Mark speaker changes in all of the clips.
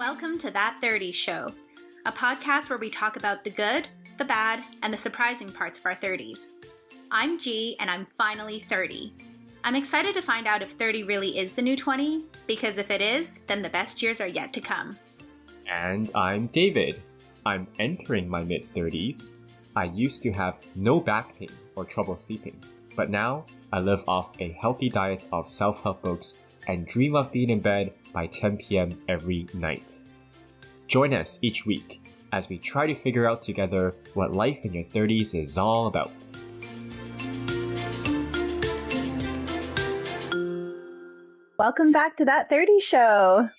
Speaker 1: Welcome to That 30s Show, a podcast where we talk about the good, the bad, and the surprising parts of our 30s. I'm G, and I'm finally 30. I'm excited to find out if 30 really is the new 20, because if it is, then the best years are yet to come.
Speaker 2: And I'm David. I'm entering my mid-30s. I used to have no back pain or trouble sleeping, but now I live off a healthy diet of self-help books and dream of being in bed by 10 p.m. every night. Join us each week as we try to figure out together what life in your 30s is all about.
Speaker 3: Welcome back to That 30s Show.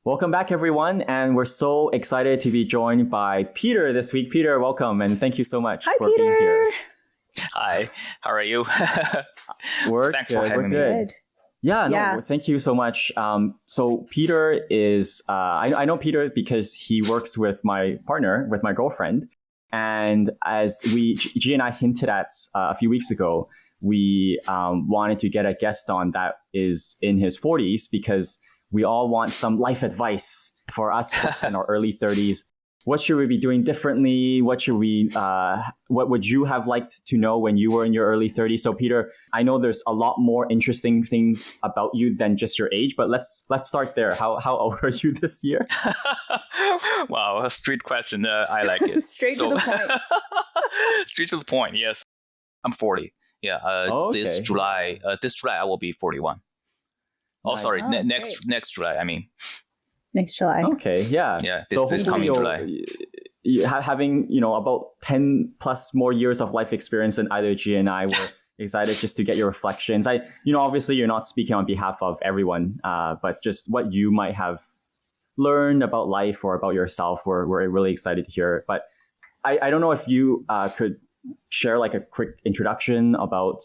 Speaker 4: Welcome back, everyone, and we're so excited to be joined by Peter this week. Peter, welcome, and thank you so much for
Speaker 3: Peter.
Speaker 4: being here.
Speaker 5: Hi, how are you?
Speaker 4: Thanks for having me.
Speaker 3: Good.
Speaker 4: Yeah, thank you so much. So Peter is, I know Peter because he works with my partner, with my girlfriend. And as G and I hinted at a few weeks ago, we wanted to get a guest on that is in his 40s because we all want some life advice for us folks in our early 30s. What should we be doing differently? What would you have liked to know when you were in your early 30s? So Peter, I know there's a lot more interesting things about you than just your age, but let's start there. How old are you this year?
Speaker 5: Wow, a straight question. I like it.
Speaker 3: Straight to the point.
Speaker 5: Straight to the point. Yes, I'm 40. Yeah.
Speaker 4: Okay.
Speaker 5: This July I will be 41. Oh,
Speaker 4: Nice.
Speaker 5: sorry.
Speaker 3: Oh,
Speaker 5: Next July. I mean.
Speaker 3: Next July.
Speaker 4: Okay, yeah.
Speaker 5: Yeah.
Speaker 4: So
Speaker 5: This
Speaker 4: hopefully
Speaker 5: coming July.
Speaker 4: Having about 10 plus more years of life experience than either G and I, we're excited just to get your reflections. Obviously you're not speaking on behalf of everyone, but just what you might have learned about life or about yourself. We're really excited to hear. But I don't know if you could share like a quick introduction about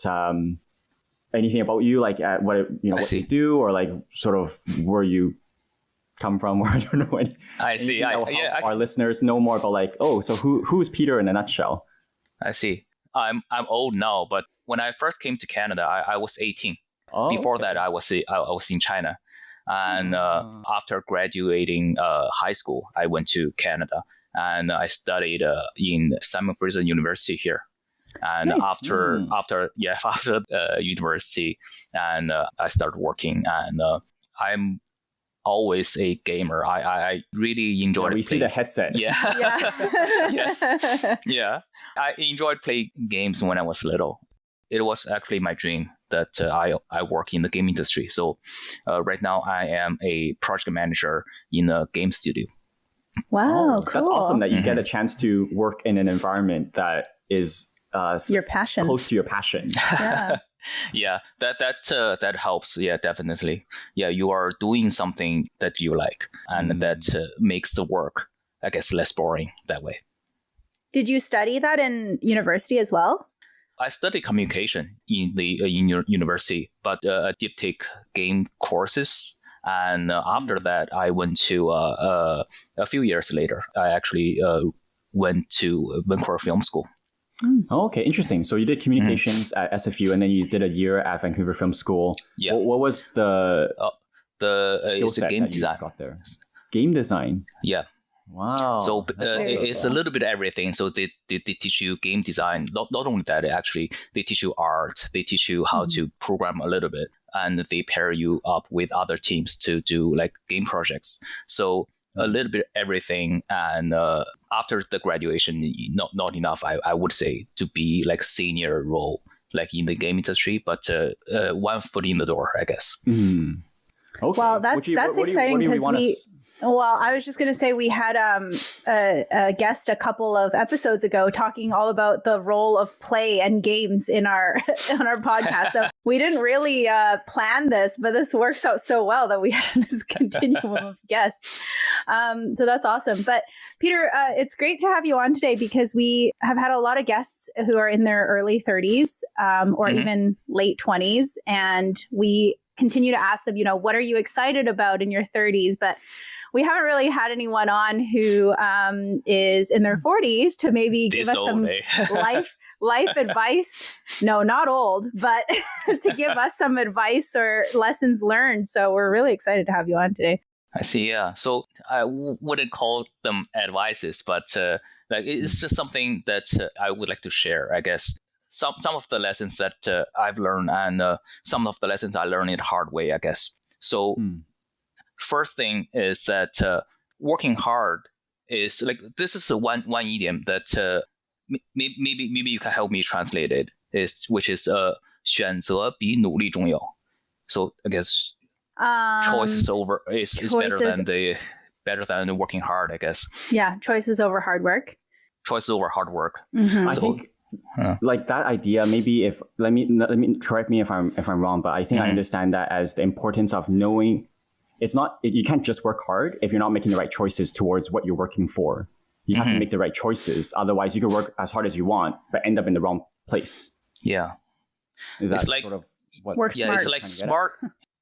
Speaker 4: anything about you, like what you do, or like sort of where you come from, or I don't know.
Speaker 5: I see.
Speaker 4: Our listeners know more about like, so who's Peter in a nutshell?
Speaker 5: I see. I'm old now, but when I first came to Canada, I was 18. Before that, I was in China, and after graduating high school, I went to Canada and I studied in Simon Fraser University here. And
Speaker 3: Nice.
Speaker 5: after university, and I started working, and I'm always a gamer. I really enjoyed.
Speaker 4: We see the headset.
Speaker 5: Yeah.
Speaker 3: Yeah.
Speaker 5: Yeah. I enjoyed playing games when I was little. It was actually my dream that I work in the game industry. So right now I am a project manager in a game studio.
Speaker 3: Wow, cool.
Speaker 4: That's awesome that you get a chance to work in an environment that is
Speaker 3: Your passion.
Speaker 4: close to your passion.
Speaker 3: Yeah.
Speaker 5: Yeah, that helps. Yeah, definitely. Yeah, you are doing something that you like, and that makes the work, I guess, less boring that way.
Speaker 3: Did you study that in university as well?
Speaker 5: I studied communication in your university, but I did take game courses, and after that, I went to a few years later. I actually went to Vancouver Film School.
Speaker 4: Okay, interesting. So you did communications at SFU, and then you did a year at Vancouver Film School.
Speaker 5: Yeah.
Speaker 4: What was the skill
Speaker 5: it's a
Speaker 4: set
Speaker 5: game
Speaker 4: that
Speaker 5: design.
Speaker 4: you got there? Game design.
Speaker 5: Yeah.
Speaker 4: Wow.
Speaker 5: So it's a
Speaker 3: cool.
Speaker 5: little bit everything. So they teach you game design. Not only that, actually, they teach you art. They teach you how to program a little bit, and they pair you up with other teams to do like game projects. So a little bit everything. And after the graduation, not enough, I would say, to be like senior role, like in the game industry, but one foot in the door, I guess.
Speaker 4: Okay.
Speaker 3: Well, that's exciting because Well, I was just going to say we had a guest a couple of episodes ago talking all about the role of play and games in our on our podcast. So we didn't really plan this, but this works out so well that we have this continuum of guests. So that's awesome. But Peter, it's great to have you on today because we have had a lot of guests who are in their early 30s or even late 20s, and we continue to ask them, what are you excited about in your 30s? But we haven't really had anyone on who is in their 40s to maybe give us some life advice. No, not old, but to give us some advice or lessons learned. So we're really excited to have you on today.
Speaker 5: I see. Yeah. So I wouldn't call them advices, but like it's just something that I would like to share. I guess some of the lessons that I've learned, and some of the lessons I learned in the hard way, I guess. So first thing is that working hard is like, this is one idiom that maybe you can help me translate it, which is 选择比努力重要. So I guess choices over is better than working hard, I guess.
Speaker 3: Yeah, choices over hard work.
Speaker 5: Choices over hard work.
Speaker 4: I think like that idea, maybe if let me correct me if I'm wrong, but I think I understand that as the importance of knowing it's not, you can't just work hard if you're not making the right choices towards what you're working for. You have to make the right choices. Otherwise, you could work as hard as you want, but end up in the wrong place.
Speaker 5: Yeah.
Speaker 4: Is that sort of what?
Speaker 3: Work smart.
Speaker 5: It's like smart,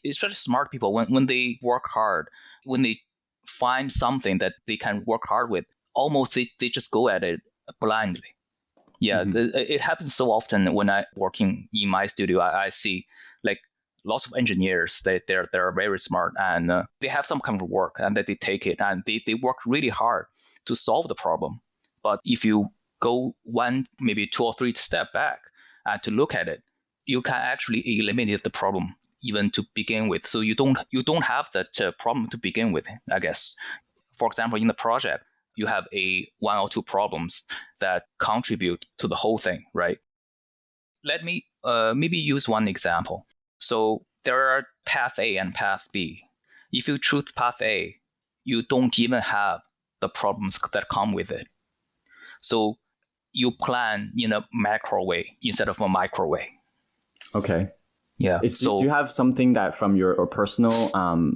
Speaker 5: especially smart people, when they work hard, when they find something that they can work hard with, almost they just go at it blindly. Yeah, it happens so often when I working in my studio. I see like lots of engineers, they're very smart, and they have some kind of work, and that they take it and they work really hard to solve the problem. But if you go one, maybe 2 or 3 step back and to look at it, you can actually eliminate the problem even to begin with. So you don't have that problem to begin with, I guess. For example, in the project, you have 1 or 2 problems that contribute to the whole thing, right? Let me maybe use one example. So there are path A and path B. If you choose path A, you don't even have the problems that come with it. So you plan in a macro way instead of a micro way.
Speaker 4: Okay.
Speaker 5: Yeah.
Speaker 4: Do you have something that from your personal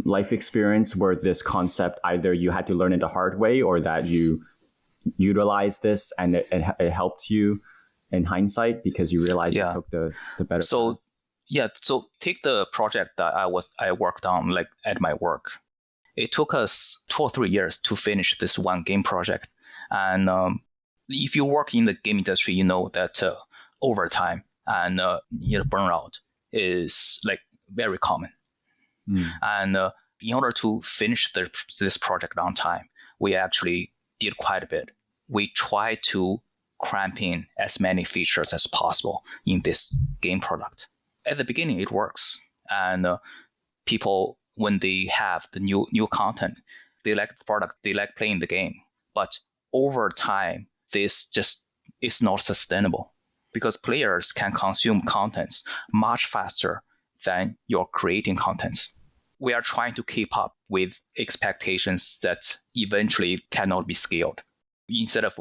Speaker 4: life experience where this concept, either you had to learn it the hard way or that you utilized this and it helped you in hindsight because you realized you took the better path?
Speaker 5: Yeah. So take the project that I worked on, like at my work. It took us 2 or 3 years to finish this one game project. And if you work in the game industry, you know that overtime and burnout is like very common. And in order to finish this project on time, we actually did quite a bit. We tried to cramp in as many features as possible in this game product. At the beginning, it works, and people, when they have the new content, they like the product, they like playing the game. But over time, this just is not sustainable because players can consume contents much faster than you're creating contents. We are trying to keep up with expectations that eventually cannot be scaled. Instead of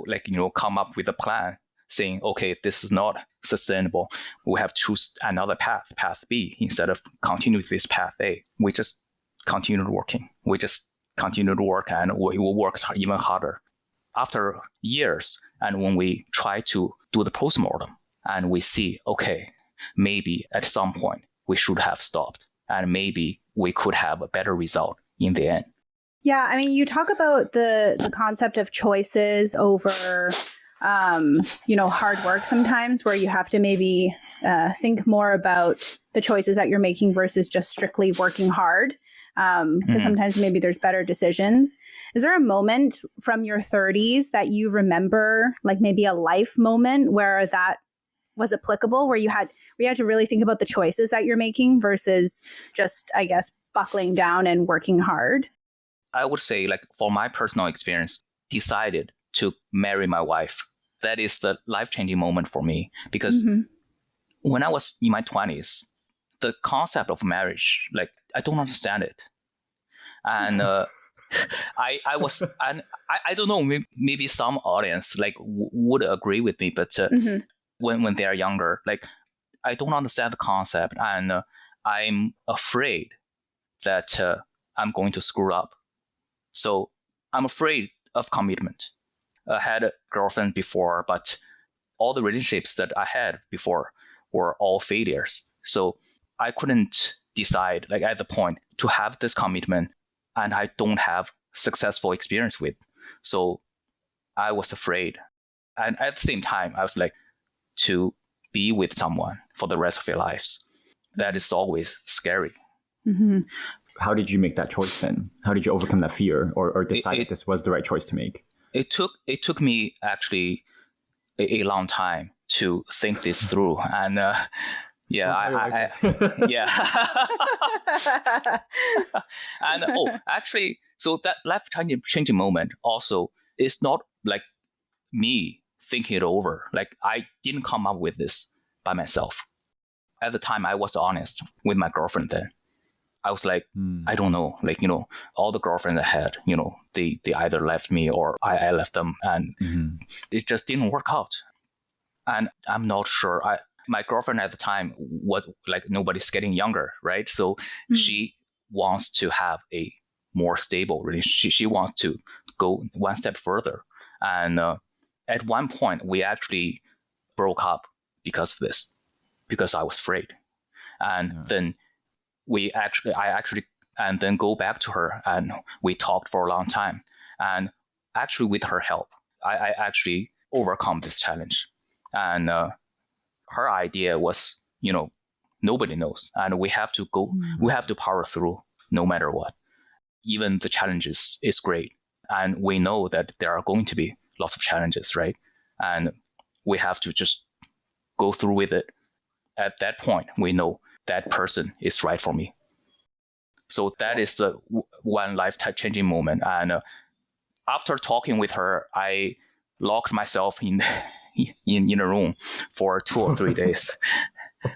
Speaker 5: come up with a plan saying, okay, this is not sustainable, we have to choose another path B, instead of continue with this path A. We just continued working. We just continued to work, and we will work even harder. After years, and when we try to do the postmortem, and we see, okay, maybe at some point we should have stopped, and maybe we could have a better result in the end.
Speaker 3: Yeah, I mean, you talk about the concept of choices over, hard work sometimes, where you have to maybe think more about the choices that you're making versus just strictly working hard. Because sometimes maybe there's better decisions. Is there a moment from your 30s that you remember, like maybe a life moment where that was applicable, where you had to really think about the choices that you're making versus just, I guess, buckling down and working hard?
Speaker 5: I would say, like, for my personal experience, decided to marry my wife. That is the life-changing moment for me, because when I was in my 20s, the concept of marriage, like, I don't understand it. And I was, and I don't know, maybe some audience like would agree with me, but when they are younger, like, I don't understand the concept, and I'm afraid that I'm going to screw up. So I'm afraid of commitment. I had a girlfriend before, but all the relationships that I had before were all failures. So I couldn't decide, like, at the point to have this commitment, and I don't have successful experience with. So I was afraid. And at the same time, I was like, to be with someone for the rest of your lives, that is always scary.
Speaker 4: how did you make that choice then? How did you overcome that fear or decide that this was the right choice to make?
Speaker 5: It took me actually a long time to think this through, and yeah. And actually, so that life changing moment also is not like me thinking it over. Like I didn't come up with this by myself. At the time, I was honest with my girlfriend then. I was like, I don't know, like, all the girlfriends I had, they either left me or I left them, and it just didn't work out. And I'm not sure. My girlfriend at the time was like, nobody's getting younger, right? So she wants to have a more stable relationship. She wants to go one step further. And at one point, we actually broke up because of this, because I was afraid. And then and then go back to her, and we talked for a long time. And actually, with her help, I actually overcome this challenge. And her idea was, nobody knows, and we have to power through no matter what. Even the challenges is great, and we know that there are going to be lots of challenges, right? And we have to just go through with it. At that point, we know that person is right for me. So that is the one life-changing moment. And after talking with her, I locked myself in a room for 2 or 3 days. I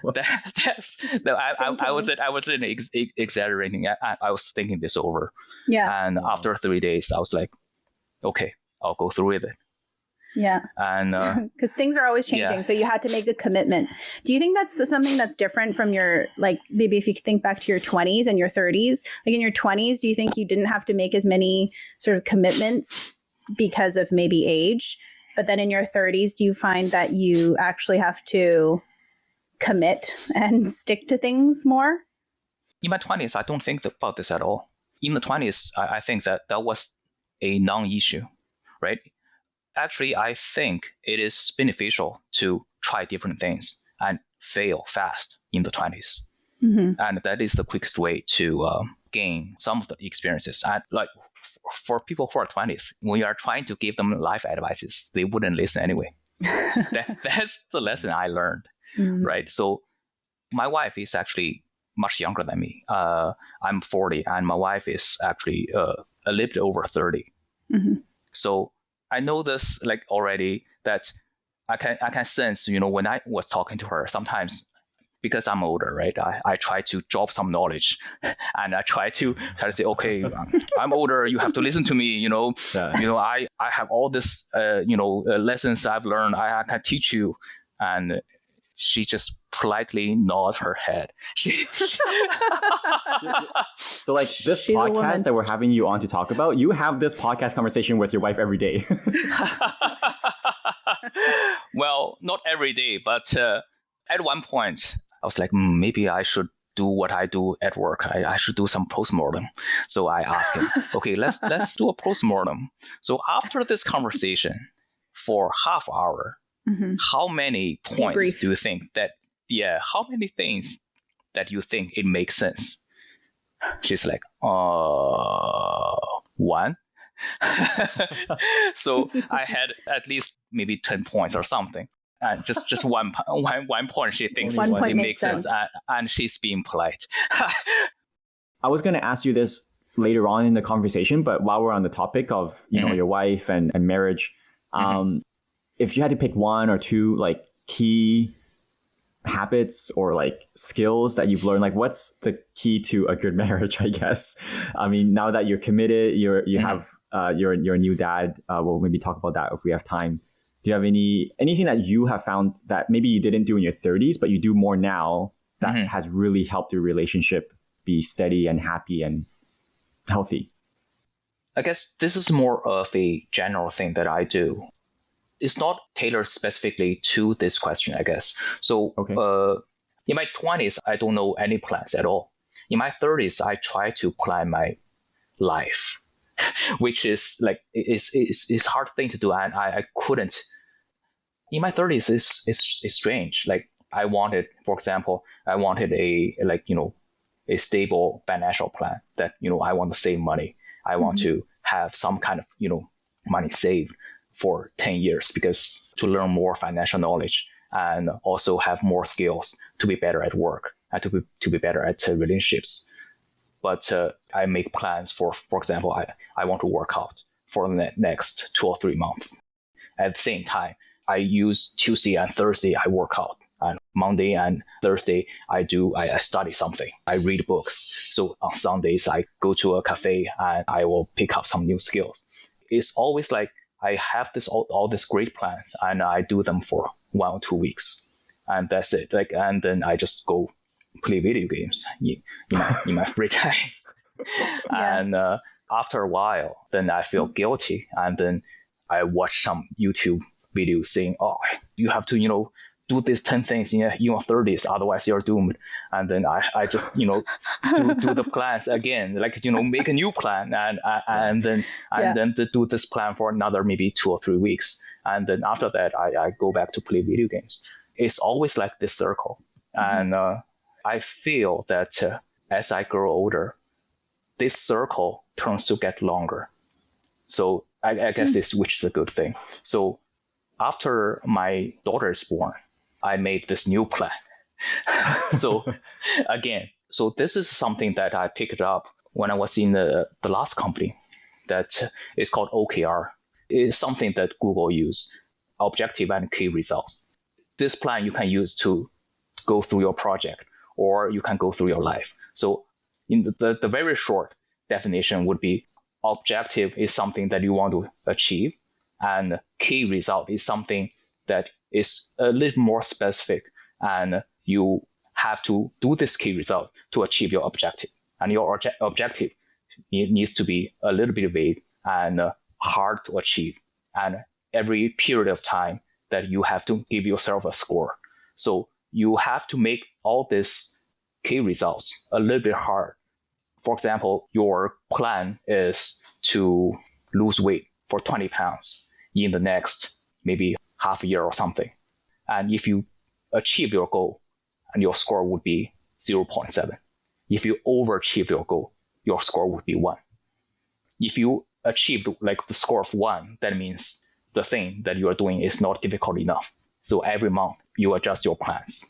Speaker 5: wasn't exaggerating. I was thinking this over.
Speaker 3: Yeah.
Speaker 5: And after 3 days, I was like, okay, I'll go through with it.
Speaker 3: Yeah.
Speaker 5: And
Speaker 3: because things are always changing. Yeah. So you had to make a commitment. Do you think that's something that's different from your, like, maybe if you think back to your 20s and your 30s, like in your 20s, do you think you didn't have to make as many sort of commitments because of maybe age? But then in your 30s, do you find that you actually have to commit and stick to things more?
Speaker 5: In my 20s, I don't think about this at all. In the 20s, I think that was a non-issue, right? Actually, I think it is beneficial to try different things and fail fast in the 20s. Mm-hmm. And that is the quickest way to gain some of the experiences. And like for people who are 20s, when you are trying to give them life advices, they wouldn't listen anyway. That's the lesson I learned, right? So my wife is actually much younger than me. I'm 40, and my wife is actually a little bit over 30. Mm-hmm. So I know this like already, that I can sense, when I was talking to her, sometimes because I'm older, right? I try to drop some knowledge, and I try to say, okay, I'm older, you have to listen to me, I have all this, lessons I've learned, I can teach you. And she just politely nods her head.
Speaker 4: So like this She's podcast that we're having you on to talk about, you have this podcast conversation with your wife every day.
Speaker 5: Well, not every day, but at one point I was like, maybe I should do what I do at work. I should do some postmortem. So I asked him, okay, let's do a postmortem. So after this conversation for half hour, how many points Debrief. Do you think that, how many things that you think it makes sense? She's like, one. So I had at least maybe 10 points or something. Just one point she thinks it makes sense. And she's being polite.
Speaker 4: I was going to ask you this later on in the conversation, but while we're on the topic of, your wife and marriage, if you had to pick one or two like key habits or like skills that you've learned, like what's the key to a good marriage, I guess? I mean, now that you're committed, you have you're a new dad. We'll maybe talk about that if we have time. Do you have anything that you have found that maybe you didn't do in your 30s, but you do more now that has really helped your relationship be steady and happy and healthy?
Speaker 5: I guess this is more of a general thing that I do. It's not tailored specifically to this question, I guess. So in my 20s, I don't know any plans at all. In my 30s, I try to plan my life, which is like, it's hard thing to do. And I couldn't. In my 30s, it's strange. Like I wanted, for example, a a stable financial plan that, I want to save money. I want to have some kind of, money saved for 10 years because to learn more financial knowledge and also have more skills to be better at work and to be better at relationships. But I make plans for example, I want to work out for the next 2 or 3 months. At the same time, I use Tuesday and Thursday, I work out. And Monday and Thursday, I study something. I read books. So on Sundays, I go to a cafe and I will pick up some new skills. It's always like I have all these great plans and I do them for 1 or 2 weeks. And that's it. And then I just go play video games in my free time. Yeah. And after a while, then I feel guilty. And then I watch some YouTube videos saying, oh, you have to, do these 10 things in your 30s, otherwise you're doomed. And then I just, do the plans again, make a new plan and then do this plan for another maybe 2 or 3 weeks. And then after that, I go back to play video games. It's always like this circle. And I feel that as I grow older, this circle turns to get longer. So I guess which is a good thing. So after my daughter is born, I made this new plan. So this is something that I picked up when I was in the last company that is called OKR. It's something that Google use, objective and key results. This plan you can use to go through your project or you can go through your life. So in the very short definition would be objective is something that you want to achieve, and key result is something that is a little more specific, and you have to do this key result to achieve your objective. And your objective needs to be a little bit vague and hard to achieve. And every period of time that you have to give yourself a score. So you have to make all these key results a little bit hard. For example, your plan is to lose weight for 20 pounds in the next maybe half a year or something. And if you achieve your goal, and your score would be 0.7. If you overachieve your goal, your score would be 1. If you achieved the score of 1, that means the thing that you are doing is not difficult enough. So every month you adjust your plans.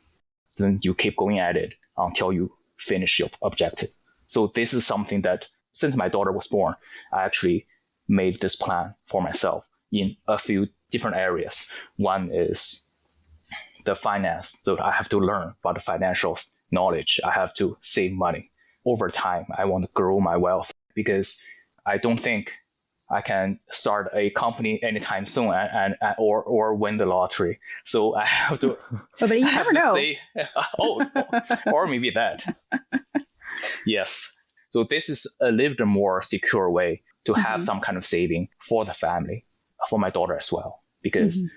Speaker 5: Then you keep going at it until you finish your objective. So this is something that since my daughter was born, I actually made this plan for myself in a few different areas. One is the finance. So I have to learn about the financial knowledge. I have to save money. Over time, I want to grow my wealth because I don't think I can start a company anytime soon or win the lottery. So I have to.
Speaker 3: But you never know.
Speaker 5: Or maybe that. Yes. So this is a little bit more secure way to have some kind of saving for the family, for my daughter as well. Because,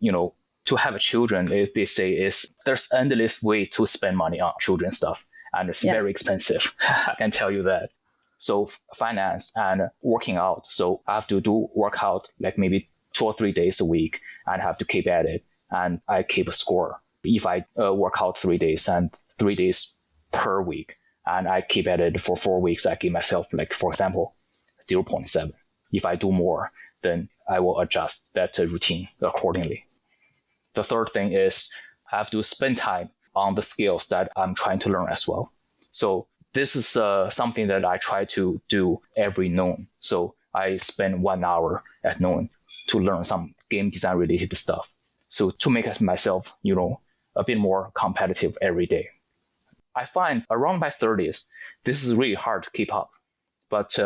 Speaker 5: to have a children, they say there's endless way to spend money on children stuff. And it's very expensive. I can tell you that. So finance and working out. So I have to do workout maybe 2 or 3 days a week and have to keep at it. And I keep a score. If I work out 3 days and 3 days per week, and I keep at it for 4 weeks, I give myself, for example, 0.7. If I do more, then I will adjust that routine accordingly. The third thing is I have to spend time on the skills that I'm trying to learn as well. So this is something that I try to do every noon. So I spend 1 hour at noon to learn some game design related stuff. So to make myself, a bit more competitive every day. I find around my 30s, this is really hard to keep up. But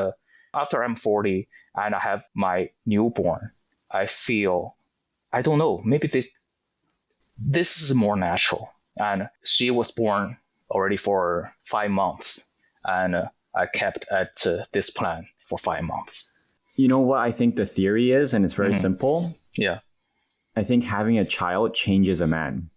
Speaker 5: after I'm 40 and I have my newborn, I feel, I don't know, maybe this is more natural. And she was born already for 5 months. And I kept at this plan for 5 months.
Speaker 4: You know what I think the theory is, and it's very simple?
Speaker 5: Yeah.
Speaker 4: I think having a child changes a man.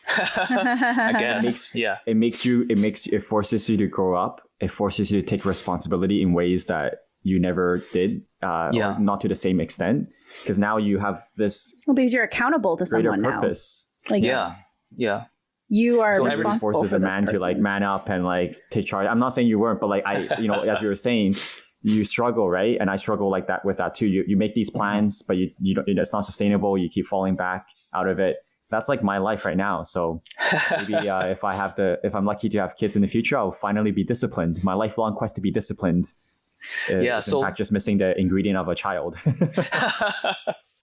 Speaker 5: I guess.
Speaker 4: It forces you to grow up. It forces you to take responsibility in ways that you never did, or not to the same extent. Because now you have this.
Speaker 3: Well, because you're accountable to someone
Speaker 4: purpose.
Speaker 3: now.
Speaker 5: Yeah.
Speaker 3: You are
Speaker 4: so
Speaker 3: responsible
Speaker 4: forces
Speaker 3: for
Speaker 4: a
Speaker 3: this
Speaker 4: man
Speaker 3: person.
Speaker 4: to like man up and like take charge. I'm not saying you weren't, but like as you were saying, you struggle, right? And I struggle like that with that too. You make these plans, but you don't, it's not sustainable. You keep falling back out of it. That's like my life right now. So maybe if I'm lucky to have kids in the future, I'll finally be disciplined. My lifelong quest to be disciplined is in fact just missing the ingredient of a child.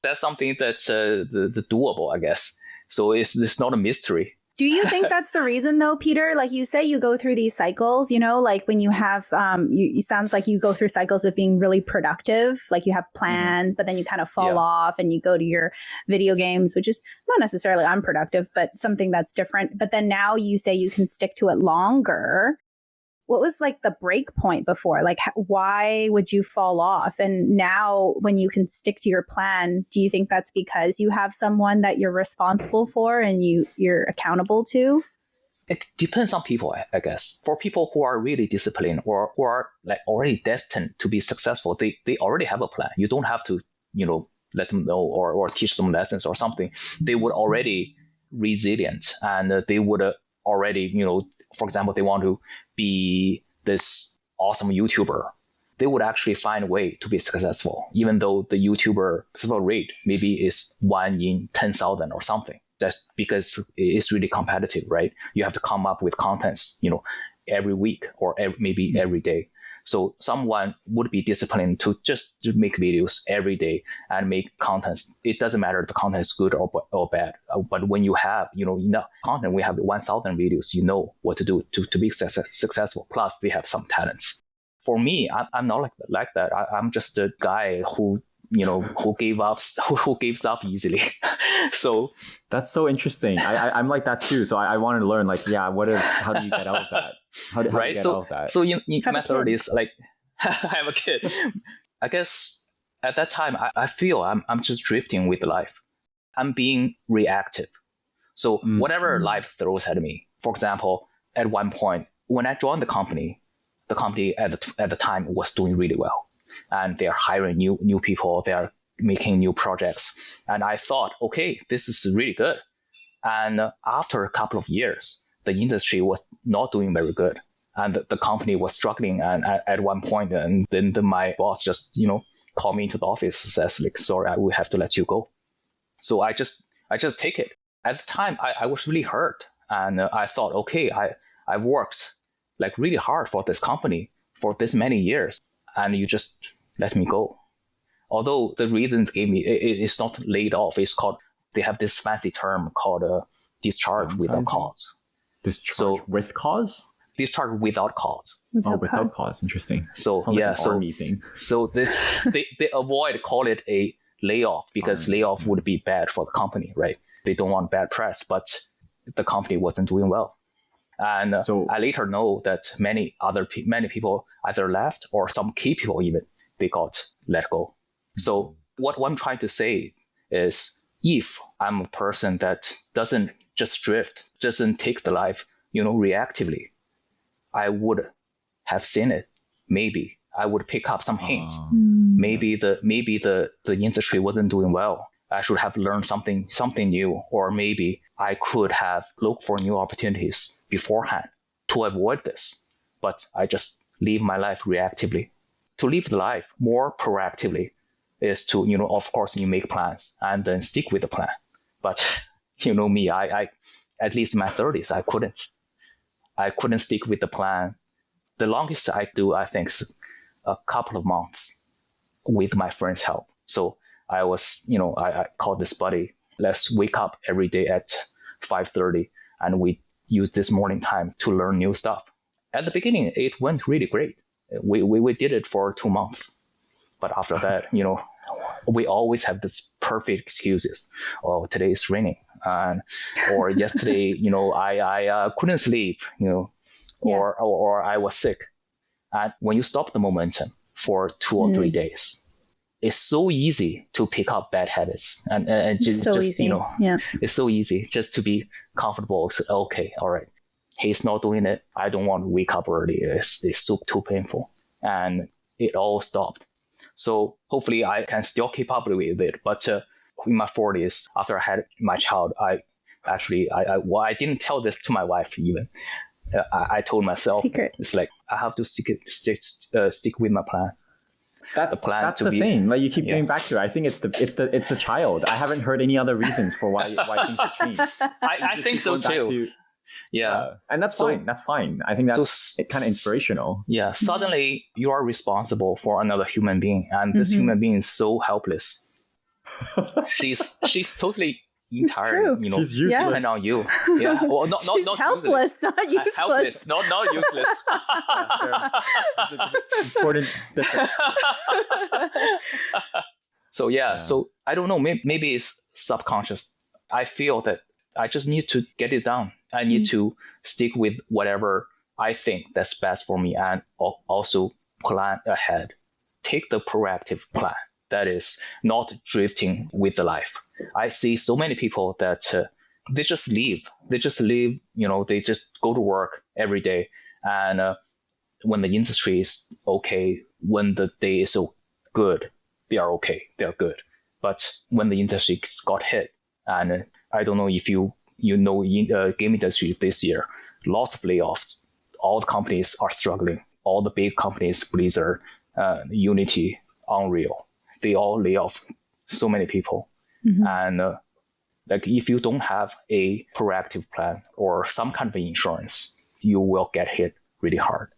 Speaker 5: That's something that's the doable, I guess. So it's not a mystery.
Speaker 3: Do you think that's the reason though, Peter? Like you say, you go through these cycles, you know, like when you have, it sounds like you go through cycles of being really productive, like you have plans, but then you kind of fall off and you go to your video games, which is not necessarily unproductive, but something that's different. But then now you say you can stick to it longer. What was like the break point before? Like, why would you fall off? And now when you can stick to your plan, do you think that's because you have someone that you're responsible for and you're accountable to?
Speaker 5: It depends on people, I guess. For people who are really disciplined or who are like already destined to be successful, they already have a plan. You don't have to, let them know or teach them lessons or something. They would already resilient and they would already, for example, they want to be this awesome YouTuber. They would actually find a way to be successful, even though the YouTuber successful rate maybe is 1 in 10,000 or something. That's because it's really competitive, right? You have to come up with contents, every week or maybe every day. So someone would be disciplined to just make videos every day and make contents. It doesn't matter if the content is good or bad. But when you have, enough content, we have 1,000 videos, you know what to do to be successful. Plus, they have some talents. For me, I'm not like that. I'm just a guy who who gives up easily. So
Speaker 4: that's so interesting. I'm like that too. So I wanted to learn, like, how do you get out of that? How do you get out of that?
Speaker 5: So in my 30s, like, I have a kid. I guess at that time, I feel I'm just drifting with life. I'm being reactive. So whatever life throws at me, for example, at one point, when I joined the company at the time was doing really well. And they're hiring new people, they're making new projects. And I thought, okay, this is really good. And after a couple of years, the industry was not doing very good. And the company was struggling at one point. And then my boss just, called me into the office and says, like, sorry, we have to let you go. So I just take it. At the time, I was really hurt. And I thought, okay, I've worked like really hard for this company for this many years. And you just let me go. Although the reasons gave me, it's not laid off. It's called, they have this fancy term called discharge without cause.
Speaker 4: Discharge with cause?
Speaker 5: Discharge without cause.
Speaker 4: Without cause. Interesting.
Speaker 5: So
Speaker 4: sounds like an army thing.
Speaker 5: So this they avoid call it a layoff because layoff would be bad for the company, right? They don't want bad press, but the company wasn't doing well. And so I later know that many people either left or some key people even, they got let go. So what I'm trying to say is if I'm a person that doesn't just drift, doesn't take the life, reactively, I would have seen it. Maybe I would pick up some hints. Maybe the industry wasn't doing well. I should have learned something new, or maybe I could have looked for new opportunities beforehand to avoid this. But I just live my life reactively. To live the life more proactively is to, of course, you make plans and then stick with the plan. But me, I at least in my 30s, I couldn't stick with the plan. The longest I do, I think, is a couple of months with my friend's help. So I was, I called this buddy, let's wake up every day at 5:30 and we use this morning time to learn new stuff. At the beginning, it went really great. We did it for 2 months. But after that, we always have this perfect excuses. Oh, today is raining. Or yesterday, I couldn't sleep, or I was sick. And when you stop the momentum for 2 or 3 days, it's so easy to pick up bad habits and just
Speaker 3: easy.
Speaker 5: It's so easy just to be comfortable. So, okay, all right, he's not doing it. I don't want to wake up early. It's too painful, and it all stopped. So hopefully I can still keep up with it. But in my 40s, after I had my child, I Actually, I didn't tell this to my wife even. I told myself,
Speaker 3: Secret.
Speaker 5: It's like I have to stick with my plan.
Speaker 4: That's the thing. Like you keep getting back to it. I think it's the child. I haven't heard any other reasons for why things have changed.
Speaker 5: I think so too.
Speaker 4: And that's fine. That's fine. I think that's kind of inspirational.
Speaker 5: Yeah. Suddenly you are responsible for another human being, and this human being is so helpless. She's totally entire,
Speaker 4: she's useless.
Speaker 5: depend on you. Yeah. Well, not
Speaker 3: helpless, not useless.
Speaker 5: Helpless, not useless.
Speaker 4: Important difference.
Speaker 5: So so I don't know. Maybe it's subconscious. I feel that I just need to get it done. I need to stick with whatever I think that's best for me, and also plan ahead. Take the proactive plan. That is not drifting with the life. I see so many people that they just leave. They just leave, they just go to work every day. And when the industry is okay, when the day is so good, they are okay. They're good. But when the industry got hit, and I don't know if you know in game industry this year, lots of layoffs. All the companies are struggling. All the big companies, Blizzard, Unity, Unreal, they all lay off so many people. And like if you don't have a proactive plan or some kind of insurance, you will get hit really hard.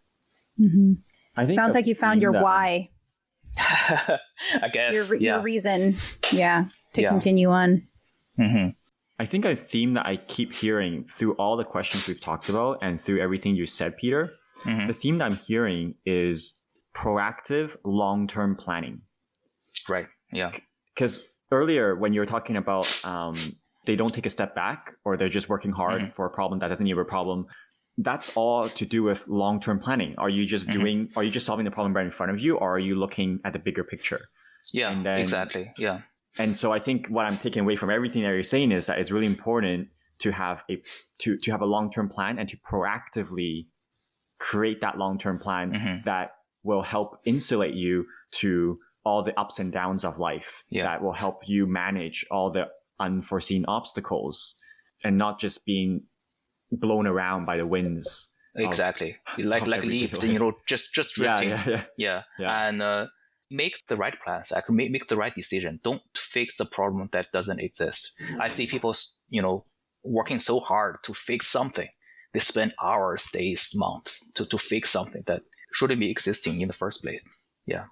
Speaker 3: I think sounds like you found your why.
Speaker 5: I guess
Speaker 3: your reason, to continue on.
Speaker 4: I think a theme that I keep hearing through all the questions we've talked about and through everything you said, Peter, the theme that I'm hearing is proactive long-term planning.
Speaker 5: Right. Yeah.
Speaker 4: Because earlier when you were talking about they don't take a step back or they're just working hard for a problem that doesn't need a problem, that's all to do with long-term planning. Are you just are you just solving the problem right in front of you, or are you looking at the bigger picture?
Speaker 5: Yeah, and then, exactly. Yeah.
Speaker 4: And so I think what I'm taking away from everything that you're saying is that it's really important to have to have a long-term plan and to proactively create that long-term plan that will help insulate you to all the ups and downs of life, that will help you manage all the unforeseen obstacles and not just being blown around by the winds.
Speaker 5: Exactly. Like leaf, just drifting. Yeah. And make the right plans, make the right decision. Don't fix the problem that doesn't exist. I see people, working so hard to fix something. They spend hours, days, months to fix something that shouldn't be existing in the first place. Yeah.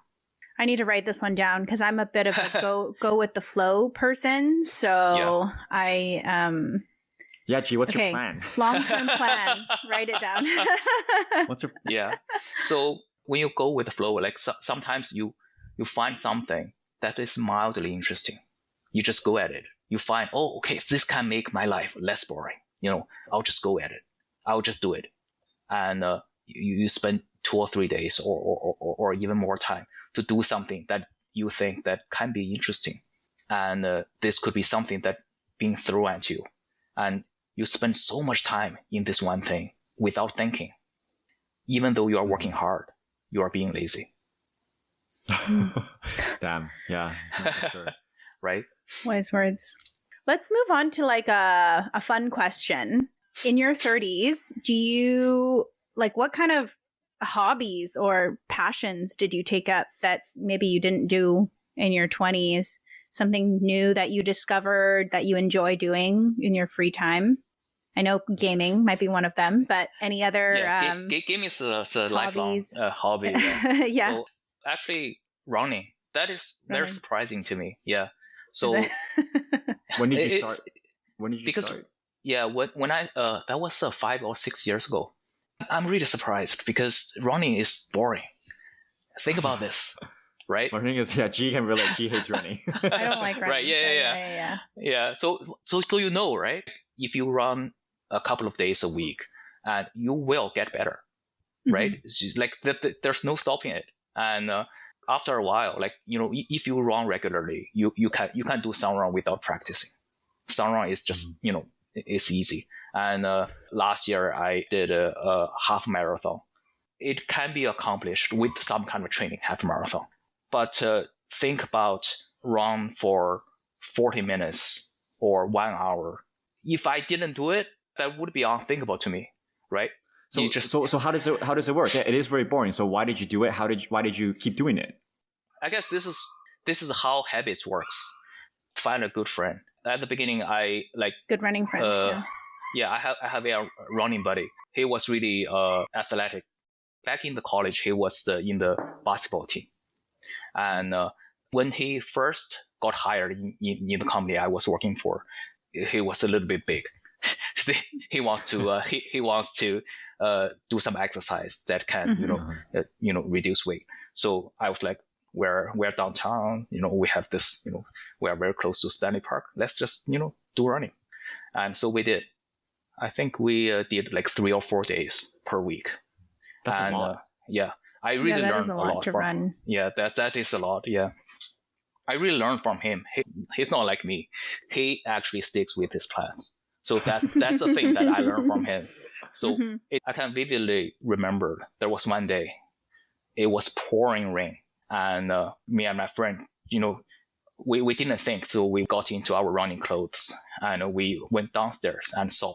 Speaker 3: I need to write this one down because I'm a bit of a go with the flow person. So I
Speaker 4: G, what's your plan?
Speaker 3: Long-term plan. Write it down.
Speaker 4: What's your
Speaker 5: So when you go with the flow, like sometimes you find something that is mildly interesting. You just go at it. You find, this can make my life less boring. I'll just go at it. I'll just do it. And you spend 2 or 3 days or even more time to do something that you think that can be interesting. And this could be something that being thrown at you. And you spend so much time in this one thing without thinking. Even though you are working hard, you are being lazy.
Speaker 4: Damn. Yeah. Sure.
Speaker 5: Right?
Speaker 3: Wise words. Let's move on to like a fun question. In your 30s, do you what kind of hobbies or passions did you take up that maybe you didn't do in your 20s? Something new that you discovered that you enjoy doing in your free time? I know gaming might be one of them, but any other
Speaker 5: gaming is a lifelong hobby.
Speaker 3: Yeah.
Speaker 5: So actually running, that is very surprising to me. Yeah. So
Speaker 4: when did you start?
Speaker 5: Yeah, when I that was 5 or 6 years ago. I'm really surprised because running is boring. Think about this, right?
Speaker 4: Running is G can relate. G hates running.
Speaker 3: I don't like running.
Speaker 5: Right? Yeah. So right? If you run a couple of days a week, and you will get better, right? It's like there's no stopping it. And after a while, if you run regularly, you can do some run without practicing. Some run is just it's easy. And last year I did a half marathon. It can be accomplished with some kind of training, half marathon. But think about run for 40 minutes or 1 hour. if I didn't do it, that would be unthinkable to me, right?
Speaker 4: So how does it work? It is very boring. So why did you do it? Why did you keep doing it?
Speaker 5: I guess this is how habits works. Find a good friend. At the beginning, I like
Speaker 3: good running friend.
Speaker 5: I have a running buddy. He was really athletic. Back in the college, he was in the basketball team. And when he first got hired in the company I was working for, he was a little bit big. He wants to do some exercise that can reduce weight. So I was like, we're downtown, we have this, we are very close to Stanley Park. Let's just do running. And so we did. I think we did like 3 or 4 days per week.
Speaker 4: That's a lot.
Speaker 5: I really learned a lot
Speaker 3: to run.
Speaker 5: Yeah, that is a lot. Yeah, I really learned from him. He's not like me. He actually sticks with his plans. So that's the thing that I learned from him. So I can vividly remember there was one day, it was pouring rain, and me and my friend, we didn't think, so we got into our running clothes and we went downstairs and saw,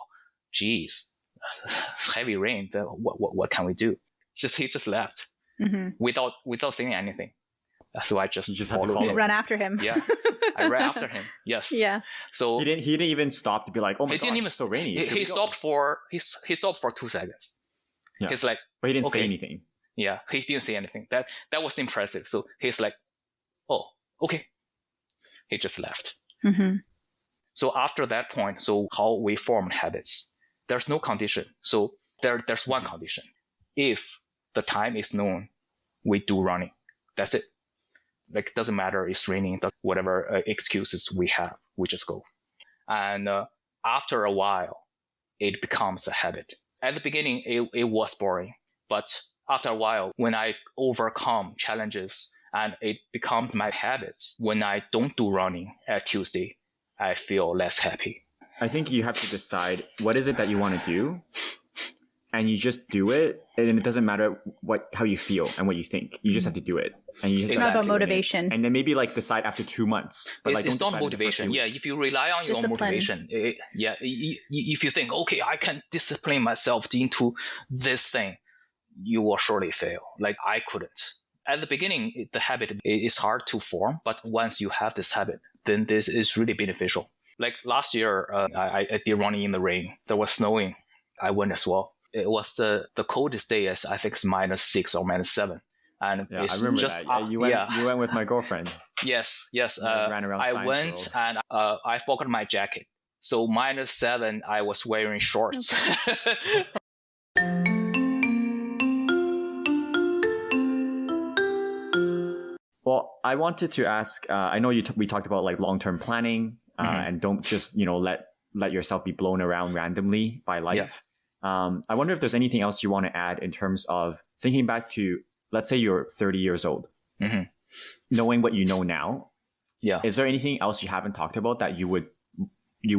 Speaker 5: geez, heavy rain. What can we do? He just left without saying anything. So I just
Speaker 4: followed him.
Speaker 3: Run after him.
Speaker 5: Yeah, I ran after him. Yes.
Speaker 3: Yeah.
Speaker 5: So
Speaker 4: he didn't even stop to be like, oh my god, it's so rainy.
Speaker 5: He stopped for 2 seconds.
Speaker 4: Yeah.
Speaker 5: He's like,
Speaker 4: but he didn't say anything.
Speaker 5: Yeah, he didn't say anything. That was impressive. So he's like, oh, okay. He just left. So after that point, so how we formed habits, there's no condition. So there's one condition. If the time is known, we do running. That's it. Like, it doesn't matter if it's raining, whatever excuses we have, we just go. And after a while, it becomes a habit. At the beginning, it was boring. But after a while, when I overcome challenges and it becomes my habits, when I don't do running at Tuesday, I feel less happy.
Speaker 4: I think you have to decide what is it that you want to do, and you just do it, and it doesn't matter how you feel and what you think. You just have to do it, and you just
Speaker 3: it's not about motivation.
Speaker 4: And then maybe like decide after 2 months. But
Speaker 5: it's not motivation. Yeah, if you rely on your own motivation, if you think, okay, I can discipline myself into this thing, you will surely fail. Like, I couldn't. At the beginning, the habit is hard to form, but once you have this habit, then this is really beneficial. Like last year, I did running in the rain. There was snowing. I went as well. It was the coldest day, as I think it's -6 or -7. And
Speaker 4: I remember just, that. You went with my girlfriend.
Speaker 5: Yes.
Speaker 4: Ran around
Speaker 5: I went and I forgot my jacket. So -7, I was wearing shorts. Okay.
Speaker 4: Well, I wanted to ask, I know we talked about like long-term planning and don't just, let yourself be blown around randomly by life. Yeah. I wonder if there's anything else you want to add in terms of thinking back to, let's say you're 30 years old, knowing what you know now.
Speaker 5: Yeah.
Speaker 4: Is there anything else you haven't talked about that you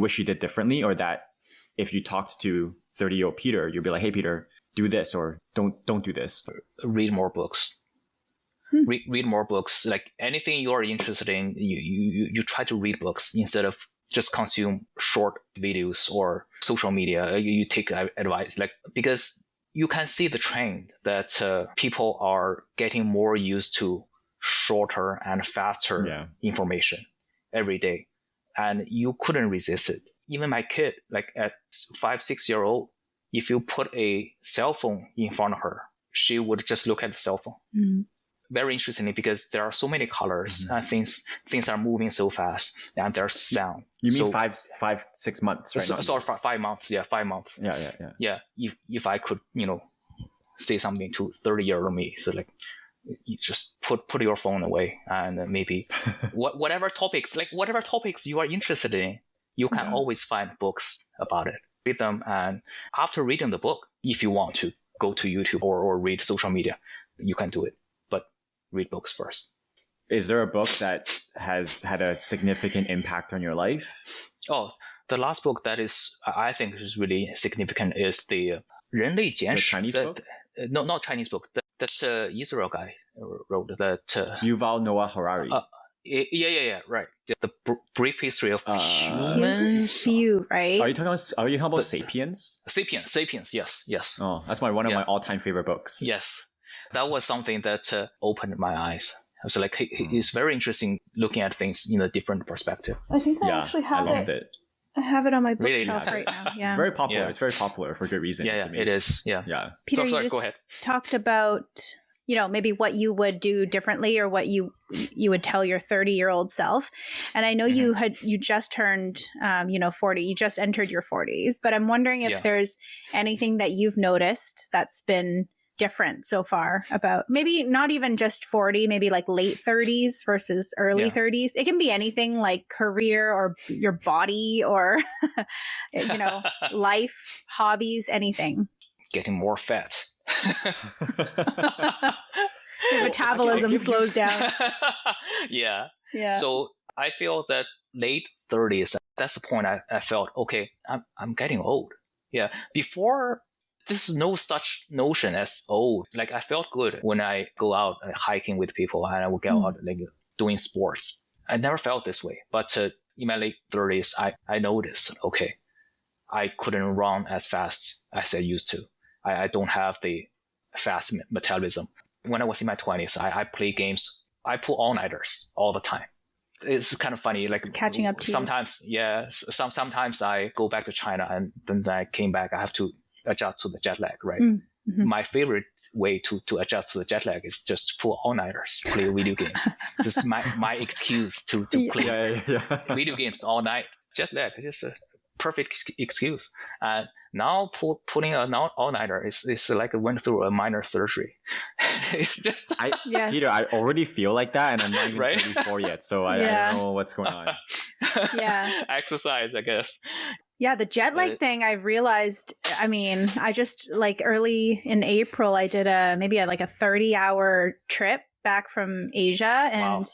Speaker 4: wish you did differently, or that if you talked to 30-year-old Peter, you'd be like, hey, Peter, do this, or don't do this?
Speaker 5: Read more books. Read more books. Like, anything you are interested in, you try to read books instead of just consume short videos or social media. You take advice, like, because you can see the trend that people are getting more used to shorter and faster information every day, and you couldn't resist it. Even my kid, like at 5-6 year old, if you put a cell phone in front of her, she would just look at the cell phone. Very interestingly, because there are so many colors and things are moving so fast, and there's sound.
Speaker 4: You mean 5-6 months, right?
Speaker 5: Sorry, 5 months. Yeah, 5 months.
Speaker 4: Yeah.
Speaker 5: If I could, say something to 30-year-old me, so like, you just put your phone away, and maybe whatever topics you are interested in, you can always find books about it. Read them, and after reading the book, if you want to go to YouTube or read social media, you can do it. Read books first.
Speaker 4: Is there a book that has had a significant impact on your life?
Speaker 5: Oh, the last book that I think is really significant is the 人类简史.
Speaker 4: The Chinese book?
Speaker 5: No, not Chinese book. That Israel guy wrote that.
Speaker 4: Yuval Noah Harari.
Speaker 5: Yeah. Right. The brief history of humans.
Speaker 3: Here's a few, right?
Speaker 4: Are you talking about Sapiens?
Speaker 5: Sapiens. Yes.
Speaker 4: Oh, that's one of my all-time favorite books.
Speaker 5: Yes, that was something that opened my eyes. I was like, it's very interesting looking at things in a different perspective.
Speaker 3: I think I actually have it. I have it on my bookshelf right now. Yeah,
Speaker 4: it's very popular. Yeah. It's very popular for good reason.
Speaker 5: Yeah, it is. Yeah.
Speaker 3: Peter, you just
Speaker 5: go ahead.
Speaker 3: Talked about maybe what you would do differently or what you would tell your 30-year-old self. And I know you just turned 40. You just entered your 40s, but I'm wondering if there's anything that you've noticed that's been different so far about maybe not even just 40, maybe like late 30s versus early 30s. It can be anything like career or your body or life, hobbies, anything.
Speaker 5: Getting more fat.
Speaker 3: Your metabolism slows down.
Speaker 5: Yeah. So I feel that late 30s, that's the point I felt, okay, I'm getting old. Yeah. Before, there's no such notion as old. Like I felt good when I go out hiking with people and I would go out like doing sports. I never felt this way. But in my late 30s, I noticed, okay, I couldn't run as fast as I used to. I don't have the fast metabolism. When I was in my 20s, I play games. I pull all-nighters all the time. It's kind of funny. Like
Speaker 3: it's catching up to
Speaker 5: sometimes, sometimes I go back to China and then I came back. I have to adjust to the jet lag, right? Mm-hmm. My favorite way to adjust to the jet lag is just pull all-nighters, play video games. This is my excuse to play video games all night. Jet lag is just a perfect excuse. And now putting an all-nighter is like I went through a minor surgery. It's just
Speaker 4: Peter, I already feel like that, and I'm not even 34 yet, so I don't know what's going on.
Speaker 5: Exercise, I guess.
Speaker 3: Yeah, the jet lag thing, I've realized, I just like early in April, I did maybe a 30-hour trip back from Asia, and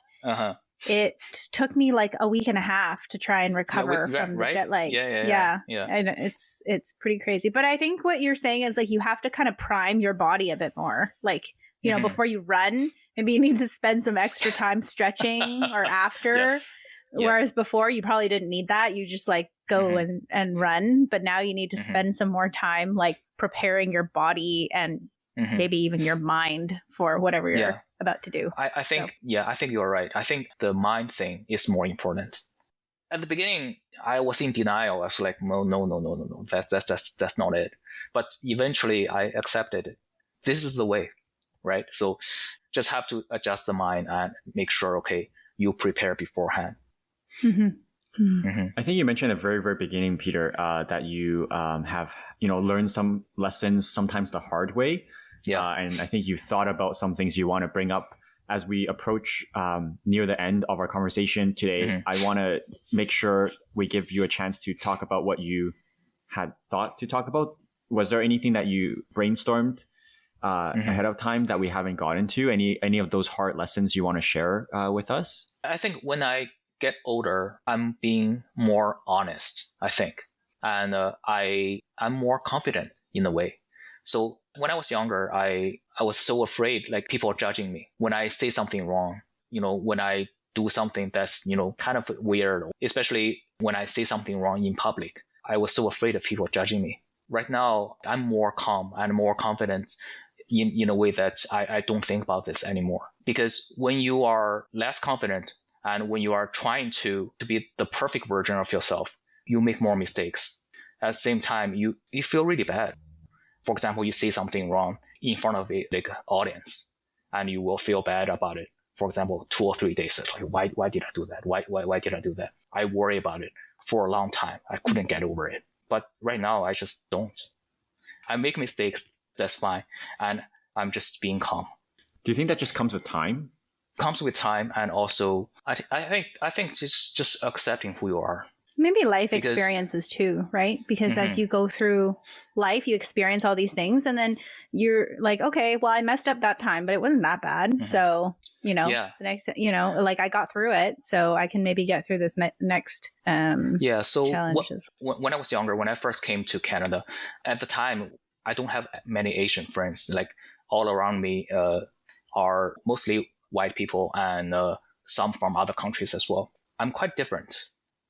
Speaker 3: it took me like a week and a half to try and recover from the jet lag. Yeah. And it's pretty crazy. But I think what you're saying is like you have to kind of prime your body a bit more. Like, before you run, maybe you need to spend some extra time stretching or after. Whereas before you probably didn't need that. You just like go and run. But now you need to spend some more time like preparing your body and maybe even your mind for whatever you're about to do.
Speaker 5: I think you're right. I think the mind thing is more important. At the beginning, I was in denial. I was like, no. That's not it. But eventually I accepted it. This is the way, right? So just have to adjust the mind and make sure, okay, you prepare beforehand.
Speaker 4: I think you mentioned at the very, very beginning, Peter, that you have learned some lessons sometimes the hard way. And I think you've thought about some things you want to bring up as we approach near the end of our conversation today. I want to make sure we give you a chance to talk about what you had thought to talk about. Was there anything that you brainstormed ahead of time that we haven't got into? Any of those hard lessons you want to share with us?
Speaker 5: I think when I get older, I'm being more honest, I think. And I'm more confident in a way. So when I was younger, I was so afraid, like people judging me when I say something wrong, when I do something that's, kind of weird, especially when I say something wrong in public. I was so afraid of people judging me. Right now, I'm more calm and more confident in a way that I don't think about this anymore. Because when you are less confident and when you are trying to be the perfect version of yourself, you make more mistakes. At the same time, you feel really bad. For example, you say something wrong in front of a audience, and you will feel bad about it. For example, 2 or 3 days, like why did I do that? Why did I do that? I worry about it for a long time. I couldn't get over it. But right now, I just don't. I make mistakes. That's fine, and I'm just being calm.
Speaker 4: Do you think that just comes with time?
Speaker 5: Comes with time, and also I think just accepting who you are.
Speaker 3: Maybe life experiences too, right? Because as you go through life, you experience all these things, and then you're like, okay, well, I messed up that time, but it wasn't that bad. So, the next, like I got through it, so I can maybe get through this next challenges.
Speaker 5: When I was younger, when I first came to Canada, at the time, I don't have many Asian friends. Like all around me are mostly white people and some from other countries as well. I'm quite different.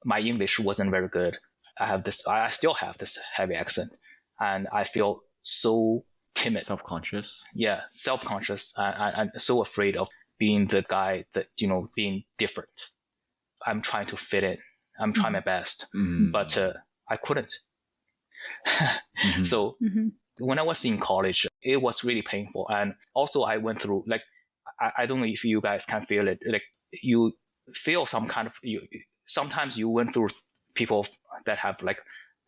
Speaker 5: My English wasn't very good. I still have this heavy accent, and I feel so timid.
Speaker 4: Self-conscious.
Speaker 5: Yeah, self-conscious. I'm so afraid of being the guy that, being different. I'm trying to fit in. I'm trying my best, but I couldn't. So when I was in college, it was really painful. And also I went through, like, I don't know if you guys can feel it. Like, you feel some kind of, sometimes you went through people that have, like,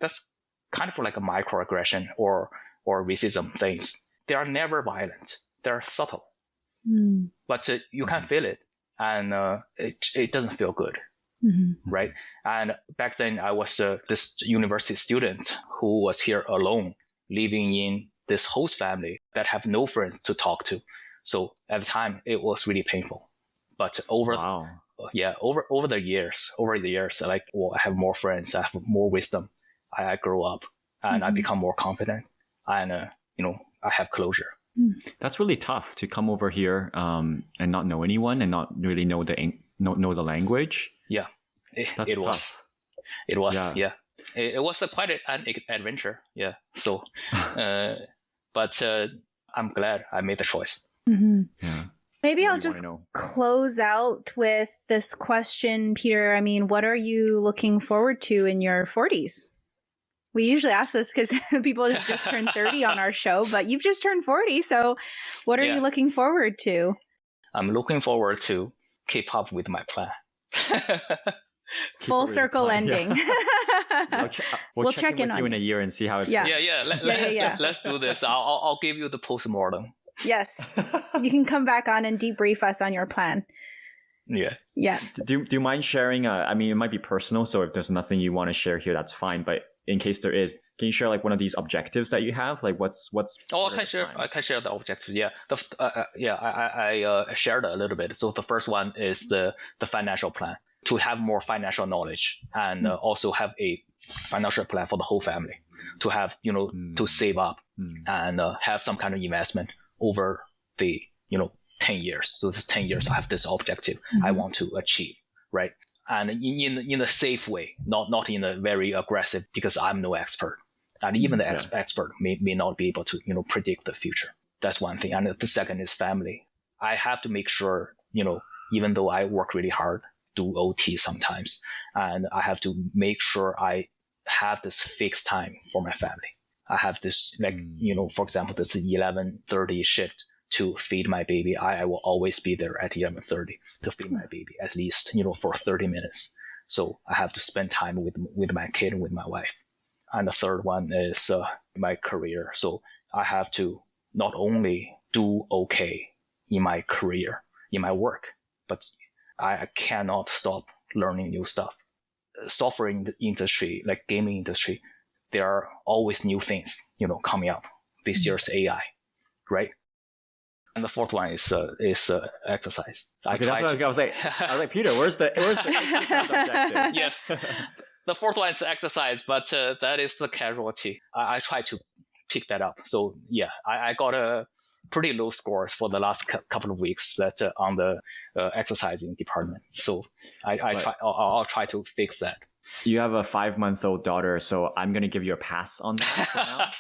Speaker 5: that's kind of like a microaggression or racism things. They are never violent. They're subtle. But you can feel it, and it doesn't feel good. Right? And back then I was this university student who was here alone, living in this host family that have no friends to talk to. So at the time it was really painful. But over the years, like, I have more friends, I have more wisdom. I grow up and I become more confident, and I have closure.
Speaker 4: That's really tough to come over here and not know anyone and not really know the language.
Speaker 5: Yeah, it was. It was. Yeah. It was quite an adventure. Yeah. So, but I'm glad I made the choice.
Speaker 4: Yeah.
Speaker 3: Maybe I'll just close out with this question, Peter. I mean, what are you looking forward to in your 40s? We usually ask this because people have just turned 30 on our show, but you've just turned 40. So what are you looking forward to?
Speaker 5: I'm looking forward to keep up with my plan.
Speaker 3: Full circle ending.
Speaker 4: Yeah. We'll check in on you in a year and see how it's going.
Speaker 5: Yeah. Let's do this. I'll give you the postmortem.
Speaker 3: Yes. You can come back on and debrief us on your plan. Yeah.
Speaker 4: Do you mind sharing? I mean, it might be personal, so if there's nothing you want to share here, that's fine. But in case there is, can you share like one of these objectives that you have? Like what's?
Speaker 5: Oh, I can share the objectives. Yeah. I shared a little bit. So the first one is the financial plan, to have more financial knowledge, and also have a financial plan for the whole family, to have to save up and have some kind of investment over the 10 years. So this 10 years I have this objective I want to achieve, right? And in a safe way, not in a very aggressive, because I'm no expert, and even the expert may not be able to predict the future. That's one thing. And the second is family. I have to make sure, even though I work really hard, do OT sometimes, and I have to make sure I have this fixed time for my family. I have this, like, for example, this 11:30 shift to feed my baby. I will always be there at 11:30 to feed my baby, at least, for 30 minutes. So I have to spend time with my kid and with my wife. And the third one is my career. So I have to not only do okay in my career, in my work, but I cannot stop learning new stuff. Software industry, like gaming industry, there are always new things, coming up. This year's AI, right? And the fourth one is exercise.
Speaker 4: Okay, that's what I was like, Peter, where's the exercise objective?
Speaker 5: Yes, the fourth one is exercise, but that is the casualty. I try to pick that up. So yeah, I got a pretty low scores for the last couple of weeks that on the exercising department. So I'll try to fix that.
Speaker 4: You have a 5-month-old daughter, so I'm going to give you a pass on that for now.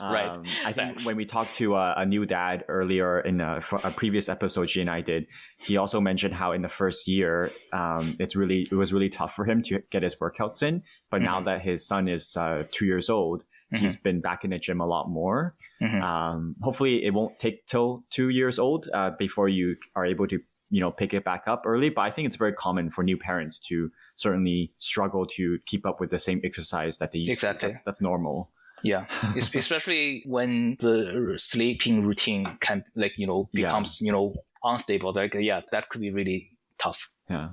Speaker 5: Right.
Speaker 4: I think when we talked to a new dad earlier in a previous episode she and I did, he also mentioned how in the first year, it was really tough for him to get his workouts in. But now that his son is 2 years old, he's been back in the gym a lot more. Hopefully it won't take till 2 years old before you are able to pick it back up early. But I think it's very common for new parents to certainly struggle to keep up with the same exercise that they used to. That's normal.
Speaker 5: Yeah, especially when the sleeping routine can becomes unstable. Like that could be really tough.
Speaker 4: Yeah.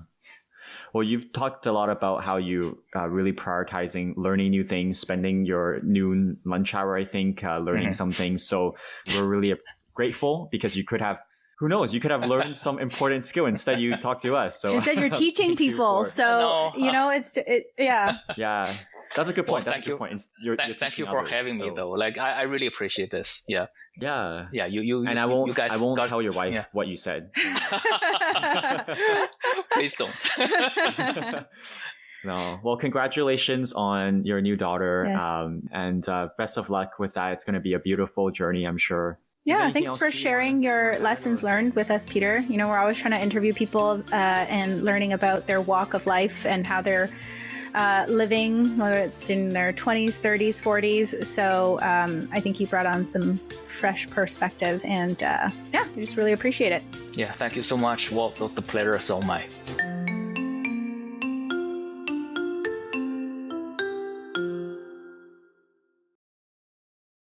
Speaker 4: Well, you've talked a lot about how you really prioritizing learning new things, spending your noon lunch hour, I think, learning some things. So we're really grateful because you could have, who knows, you could have learned some important skill. Instead, you talk to us. So
Speaker 3: instead, you're teaching people. So,
Speaker 5: Yeah.
Speaker 4: That's a good point.
Speaker 5: Well,
Speaker 4: That's a good point.
Speaker 5: Thank you for having me, though. Like, I really appreciate this. Yeah.
Speaker 4: Yeah.
Speaker 5: Yeah. You
Speaker 4: and
Speaker 5: you guys
Speaker 4: I won't tell your wife what you said.
Speaker 5: Please don't.
Speaker 4: No. Well, congratulations on your new daughter.
Speaker 3: Yes.
Speaker 4: And best of luck with that. It's going to be a beautiful journey, I'm sure.
Speaker 3: Yeah, thanks for sharing your lessons learned with us, Peter. You know, we're always trying to interview people and learning about their walk of life and how they're living, whether it's in their 20s, 30s, 40s. So I think you brought on some fresh perspective, and we just really appreciate it.
Speaker 5: Yeah, thank you so much. Well, the pleasure is all mine.